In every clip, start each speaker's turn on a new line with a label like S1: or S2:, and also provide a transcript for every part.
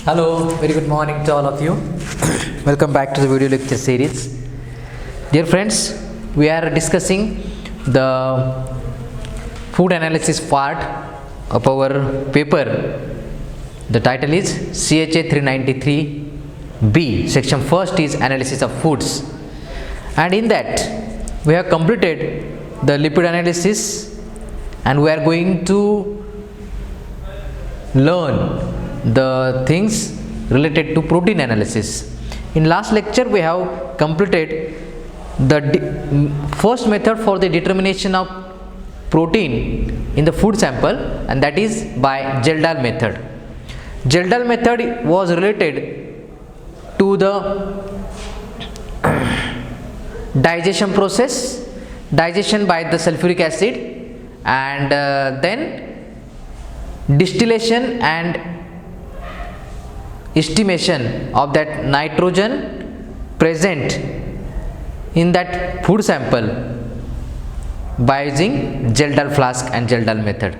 S1: Hello, very good morning to all of you. Welcome back to the video lecture series. Dear friends, we are discussing the food analysis part of our paper. The title is CHA 393B. Section first is analysis of foods. And in that, we have completed the lipid analysis and we are going to learn the things related to protein analysis. In last lecture we have completed the first method for the determination of protein in the food sample, and that is by Geldahl method. Geldahl method was related to the digestion process, digestion by the sulfuric acid, and then distillation and estimation of that nitrogen present in that food sample by using Geldahl flask and Geldahl method.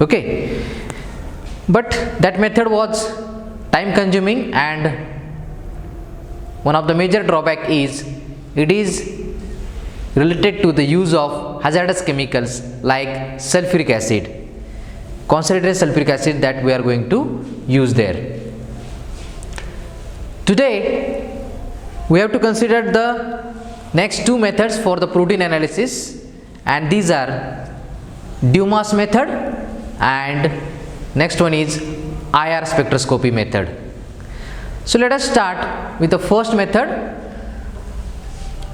S1: Okay, but that method was time consuming, and one of the major drawback is it is related to the use of hazardous chemicals like sulfuric acid, concentrated sulfuric acid that we are going to use there. Today we have to consider the next two methods for the protein analysis, and these are Dumas method and next one is IR spectroscopy method. So let us start with the first method,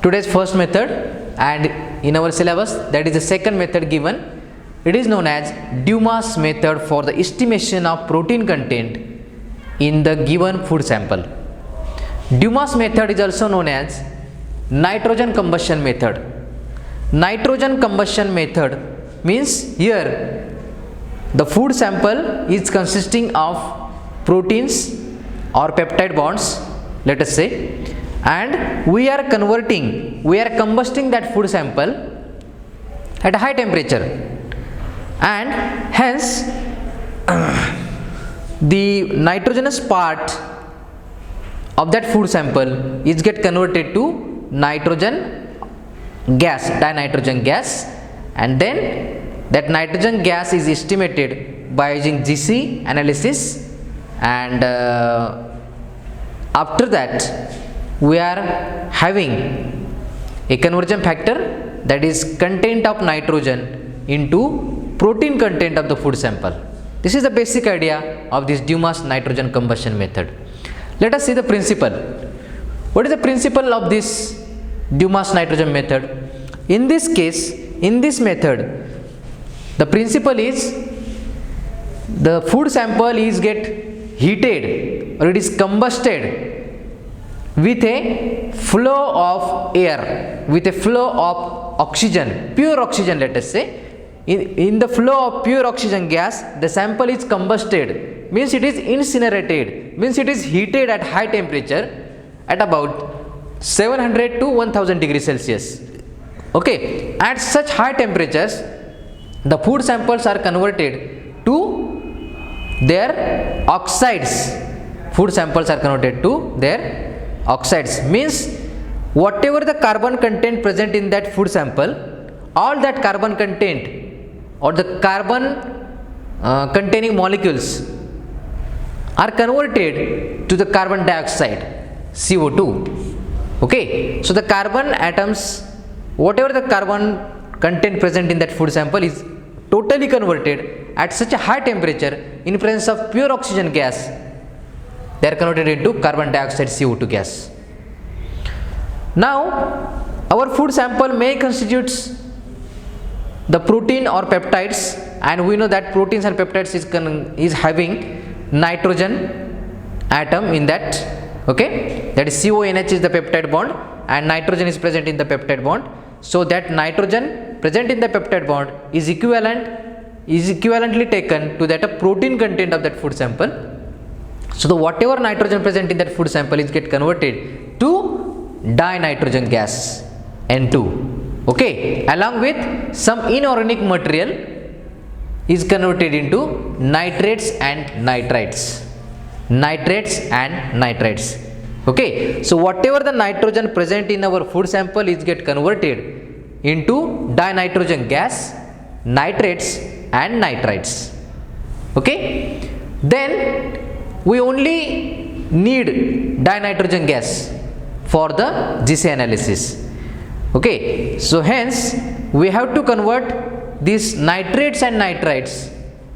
S1: today's first method, and in our syllabus that is the second method given. It is known as Dumas method for the estimation of protein content in the given food sample. Dumas method is also known as nitrogen combustion method. Nitrogen combustion method means here the food sample is consisting of proteins or peptide bonds, let us say, and we are combusting that food sample at a high temperature, and hence the nitrogenous part of that food sample is get converted to nitrogen gas, dinitrogen gas, and then that nitrogen gas is estimated by using GC analysis, and after that we are having a conversion factor, that is content of nitrogen into protein content of the food sample. This is the basic idea of this Dumas nitrogen combustion method. Let us see the principle. What is the principle of this Dumas nitrogen method? In this case, in this method, the principle is the food sample is get heated or it is combusted with a flow of air, with a flow of oxygen, pure oxygen, let us say. In the flow of pure oxygen gas, the sample is combusted, means it is incinerated, means it is heated at high temperature at about 700 to 1000 degrees Celsius. Okay, at such high temperatures the food samples are converted to their oxides. Food samples are converted to their oxides, means whatever the carbon content present in that food sample, all that carbon content or the carbon containing molecules are converted to the carbon dioxide, CO2. Okay, so the carbon atoms, whatever the carbon content present in that food sample is totally converted at such a high temperature in presence of pure oxygen gas. They are converted into carbon dioxide, CO2 gas. Now our food sample may constitutes the protein or peptides, and we know that proteins and peptides is having nitrogen atom in that. Okay, that is CONH is the peptide bond and nitrogen is present in the peptide bond. So that nitrogen present in the peptide bond is equivalently taken to that protein content of that food sample. So the whatever nitrogen present in that food sample is get converted to dinitrogen gas, N2. Okay, along with some inorganic material is converted into nitrates and nitrites. nitrates and nitrites. Okay, so whatever the nitrogen present in our food sample is get converted into dinitrogen gas, nitrates and nitrites. Okay, then we only need dinitrogen gas for the GC analysis. Okay, so hence we have to convert these nitrates and nitrites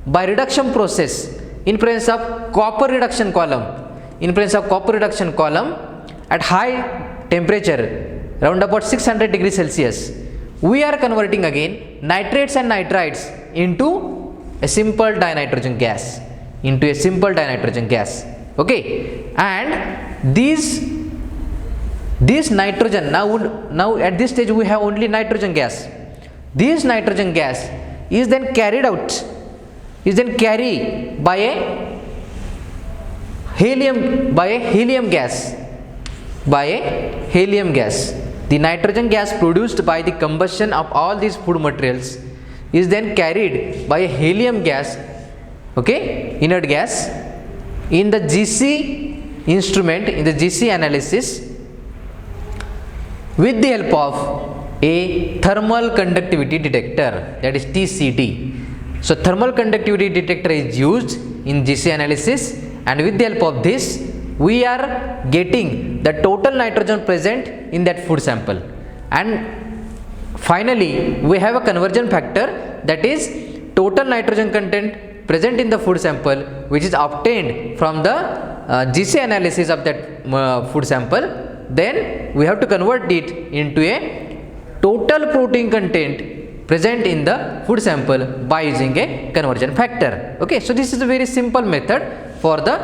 S1: by reduction process in presence of copper reduction column. In presence of copper reduction column at high temperature, round about 600 degrees Celsius, we are converting again nitrates and nitrites into a simple dinitrogen gas. Okay, and this nitrogen, now at this stage we have only nitrogen gas. This nitrogen gas is then carried by a helium gas. The nitrogen gas produced by the combustion of all these food materials is then carried by a helium gas, okay, inert gas, in the GC instrument, in the GC analysis, with the help of a thermal conductivity detector, that is TCD. So thermal conductivity detector is used in GC analysis, and with the help of this we are getting the total nitrogen present in that food sample, and finally we have a conversion factor, that is total nitrogen content present in the food sample, which is obtained from the GC analysis of that food sample. Then we have to convert it into a total protein content present in the food sample by using a conversion factor. Okay, so this is a very simple method for the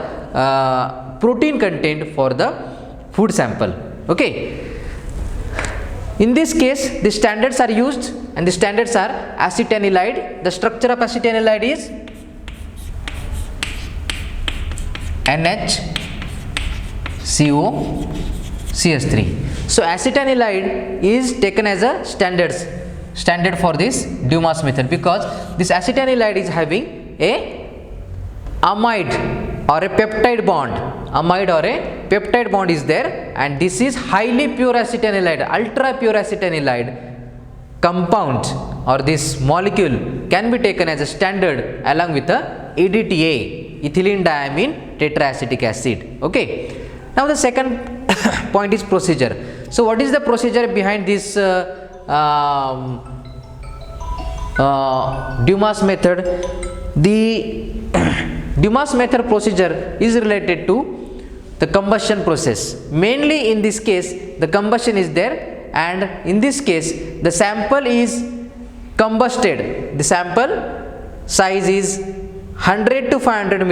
S1: protein content for the food sample. Okay, in this case the standards are used, and the standards are acetanilide. The structure of acetanilide is NHCOCH3. So acetanilide is taken as a standard for this Dumas method, because this acetanilide is having a amide or a peptide bond is there, and this is highly pure acetanilide, ultra pure acetanilide compound, or this molecule can be taken as a standard along with the EDTA, ethylene diamine tetraacetic acid. Okay, now the second point is procedure. So what is the procedure behind this Dumas method? The Dumas method procedure is related to the combustion process. Mainly in this case the combustion is there, and in this case the sample is combusted. The sample size is 100 to 500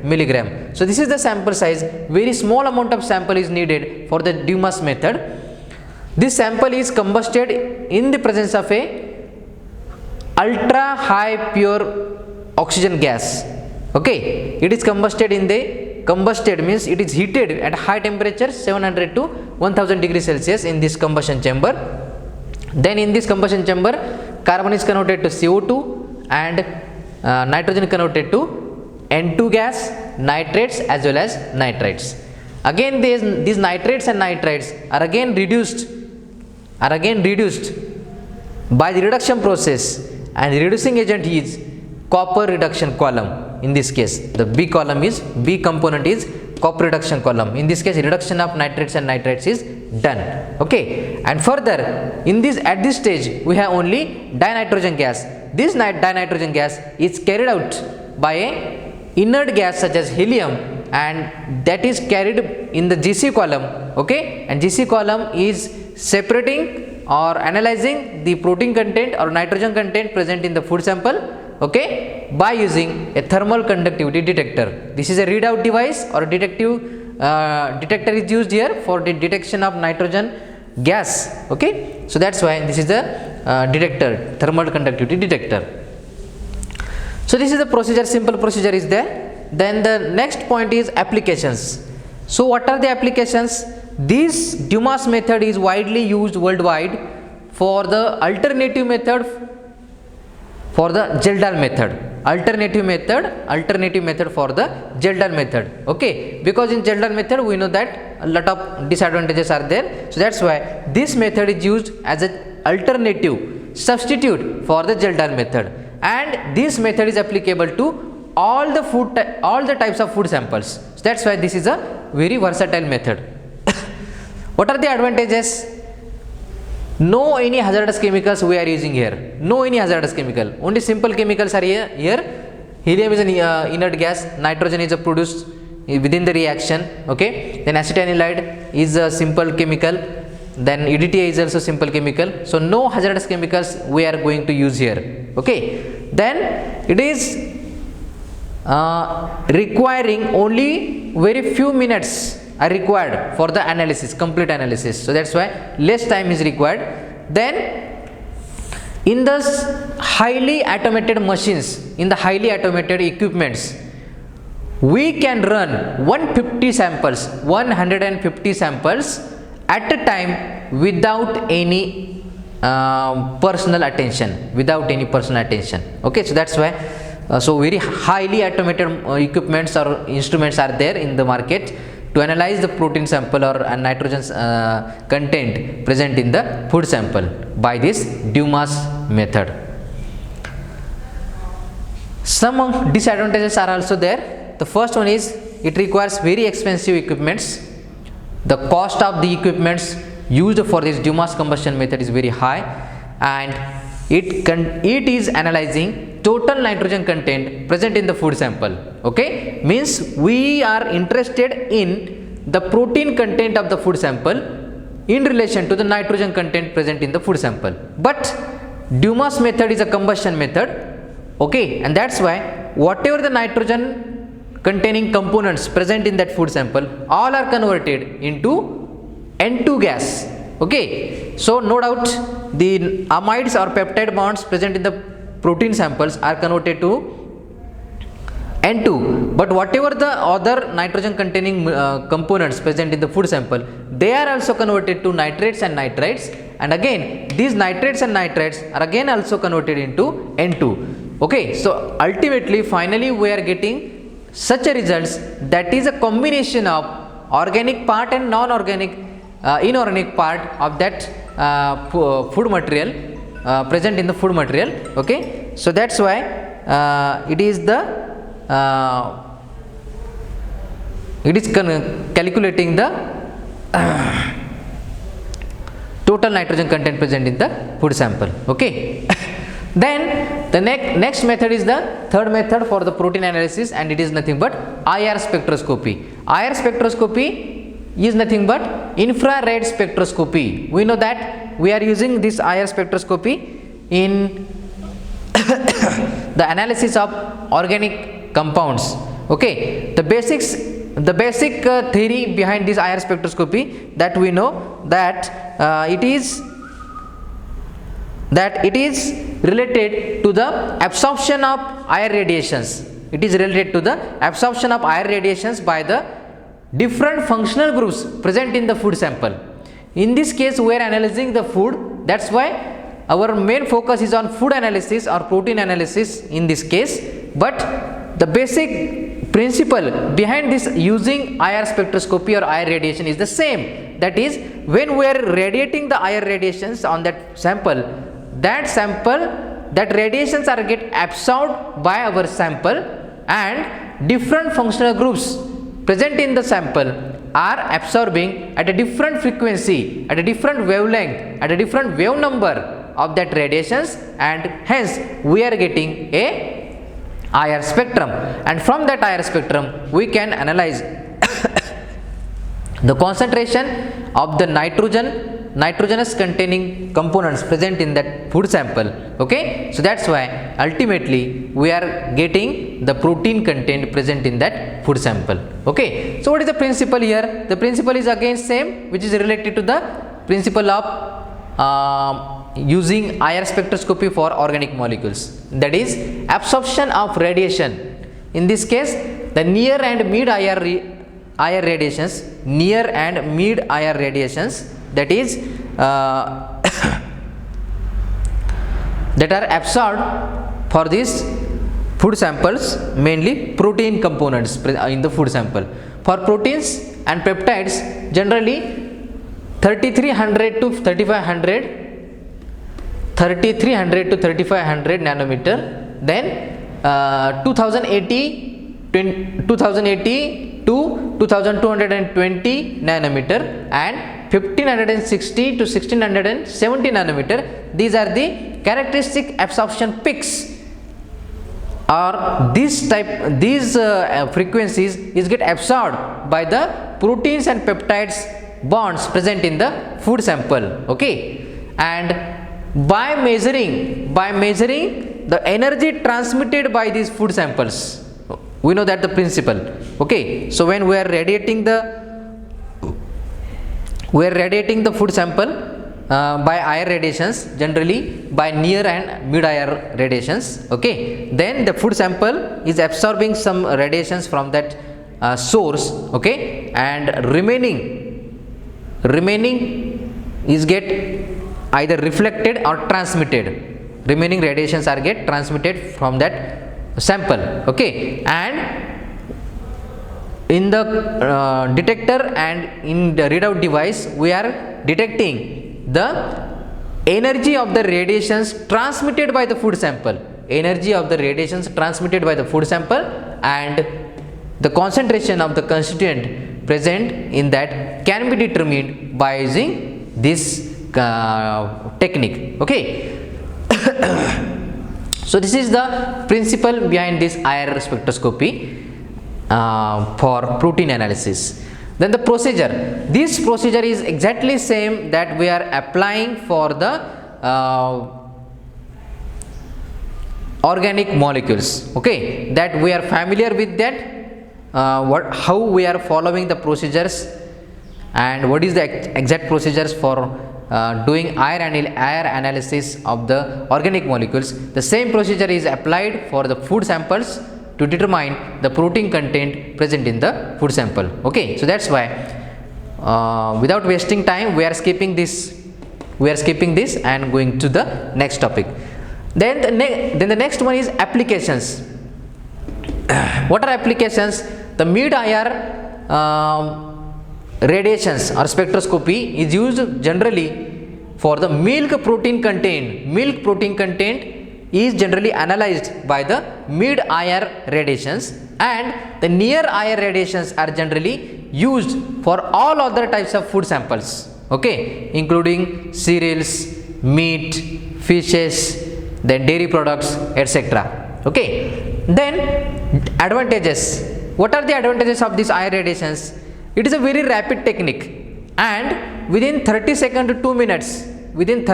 S1: milligram. So this is the sample size. Very small amount of sample is needed for the Dumas method. This sample is combusted in the presence of a ultra high pure oxygen gas. Okay, it is combusted means it is heated at high temperature 700 to 1000 degrees Celsius in this combustion chamber. Then in this combustion chamber carbon is converted to CO2 and nitrogen converted to N2 gas, nitrates as well as nitrites. Again these nitrates and nitrites are again reduced by the reduction process, and the reducing agent is copper reduction column. In this case the B component is copper reduction column. In this case reduction of nitrates and nitrites is done. Okay, and further at this stage we have only dinitrogen gas. This dinitrogen gas is carried out by a inert gas such as helium, and that is carried in the GC column. Okay, and GC column is separating or analyzing the protein content or nitrogen content present in the food sample, okay, by using a thermal conductivity detector. This is a readout device or a detector is used here for the detection of nitrogen gas. Okay, so that's why this is the detector, thermal conductivity detector. So this is the procedure, simple procedure is there. Then the next point is applications. So what are the applications? This Dumas method is widely used worldwide for the alternative method for the Geldal method. Alternative method for the Geldal method. Okay, because in Geldal method we know that a lot of disadvantages are there, so that's why this method is used as an alternative substitute for the Geldal method, and this method is applicable to all the types of food samples. So that's why this is a very versatile method. What are the advantages? No any hazardous chemicals we are using here. No any hazardous chemical. Only simple chemicals are here. Helium is an inert gas. Nitrogen is produced within the reaction. Okay. Then acetanilide is a simple chemical. Then EDTA is also simple chemical. So no hazardous chemicals we are going to use here. Okay. Then it is requiring only very few minutes are required for the analysis, complete analysis. So that's why less time is required. Then in the highly automated machines, in the highly automated equipments, we can run 150 samples at a time without any personal attention, Okay, so that's why so very highly automated equipments or instruments are there in the market to analyze the protein sample or nitrogen content present in the food sample by this Dumas method. Some disadvantages are also there. The first one is it requires very expensive equipments. The cost of the equipments used for this Dumas combustion method is very high, and it is analyzing total nitrogen content present in the food sample. Okay, means we are interested in the protein content of the food sample in relation to the nitrogen content present in the food sample. But Dumas method is a combustion method. Okay, and that's why whatever the nitrogen containing components present in that food sample, all are converted into N2 gas. Okay, so no doubt the amides or peptide bonds present in the protein samples are converted to N2, but whatever the other nitrogen containing components present in the food sample, they are also converted to nitrates and nitrites, and again these nitrates and nitrites are again also converted into N2. Okay, so ultimately finally we are getting such a results that is a combination of organic part and non-organic inorganic part of that food material present in the food material. Okay, so that's why it is calculating the total nitrogen content present in the food sample. Okay. Then the next method is the third method for the protein analysis, and it is nothing but IR spectroscopy. IR spectroscopy is nothing but infrared spectroscopy. We know that we are using this IR spectroscopy in the analysis of organic compounds. Okay, the basic theory behind this IR spectroscopy, that we know that it is related to the absorption of IR radiations. It is related to the absorption of IR radiations by the different functional groups present in the food sample. In this case we are analyzing the food, that's why our main focus is on food analysis or protein analysis in this case. But the basic principle behind this using IR spectroscopy or IR radiation is the same. That is, when we are radiating the IR radiations on that sample, that radiations are get absorbed by our sample, and different functional groups present in the sample are absorbing at a different frequency, at a different wavelength, at a different wave number of that radiations, and hence we are getting a IR spectrum, and from that IR spectrum we can analyze the concentration of the nitrogenous containing components present in that food sample. Okay, so that's why ultimately we are getting the protein content present in that food sample. Okay, so what is the principle here? The principle is again same, which is related to the principle of using IR spectroscopy for organic molecules, that is absorption of radiation. In this case, the near and mid IR radiations, that is that are absorbed for these food samples, mainly protein components in the food sample. For proteins and peptides, generally 3300 to 3500 to 3500 nanometer, then 2080 to 2220 nanometer, and 1560 to 1670 nanometer. These are the characteristic absorption peaks, or these frequencies is get absorbed by the proteins and peptides bonds present in the food sample. Okay, and by measuring the energy transmitted by these food samples, we know that the principle. Okay, so when we are radiating the food sample by IR radiations, generally by near and mid IR radiations. Okay, then the food sample is absorbing some radiations from that source. Okay, and remaining is get either reflected or transmitted. Remaining radiations are get transmitted from that sample. Okay, and in the detector and in the readout device, we are detecting the energy of the radiations transmitted by the food sample, and the concentration of the constituent present in that can be determined by using this technique. Okay. So this is the principle behind this IR spectroscopy for protein analysis. Then the procedure, this procedure is exactly same that we are applying for the organic molecules. Okay, that we are familiar with that, how we are following the procedures, and what is the exact procedures for doing IR analysis of the organic molecules. The same procedure is applied for the food samples to determine the protein content present in the food sample. Okay, so that's why without wasting time, we are skipping this and going to the next topic. Then the next one is applications. What are applications? The mid IR radiations or spectroscopy is used generally for the milk protein content is generally analyzed by the mid IR radiations, and the near IR radiations are generally used for all other types of food samples. Okay, including cereals, meat, fishes, then dairy products, etc. Okay, then advantages. What are the advantages of these IR radiations? It is a very rapid technique, and within 30 seconds to 2 minutes, within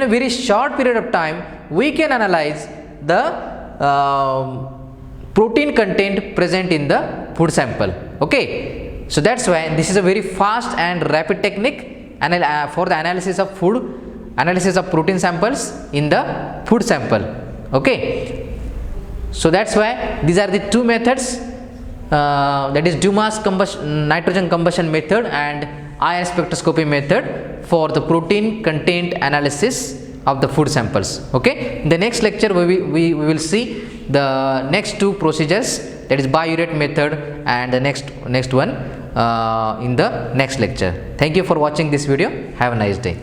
S1: a very short period of time, we can analyze the protein content present in the food sample. Okay, so that's why this is a very fast and rapid technique for the analysis of protein samples in the food sample. Okay, so that's why these are the two methods, that is Dumas nitrogen combustion method and IR spectroscopy method for the protein content analysis of the food samples. Okay, in the next lecture we will see the next two procedures, that is biuret method and the next one in the next lecture. Thank you for watching this video. Have a nice day.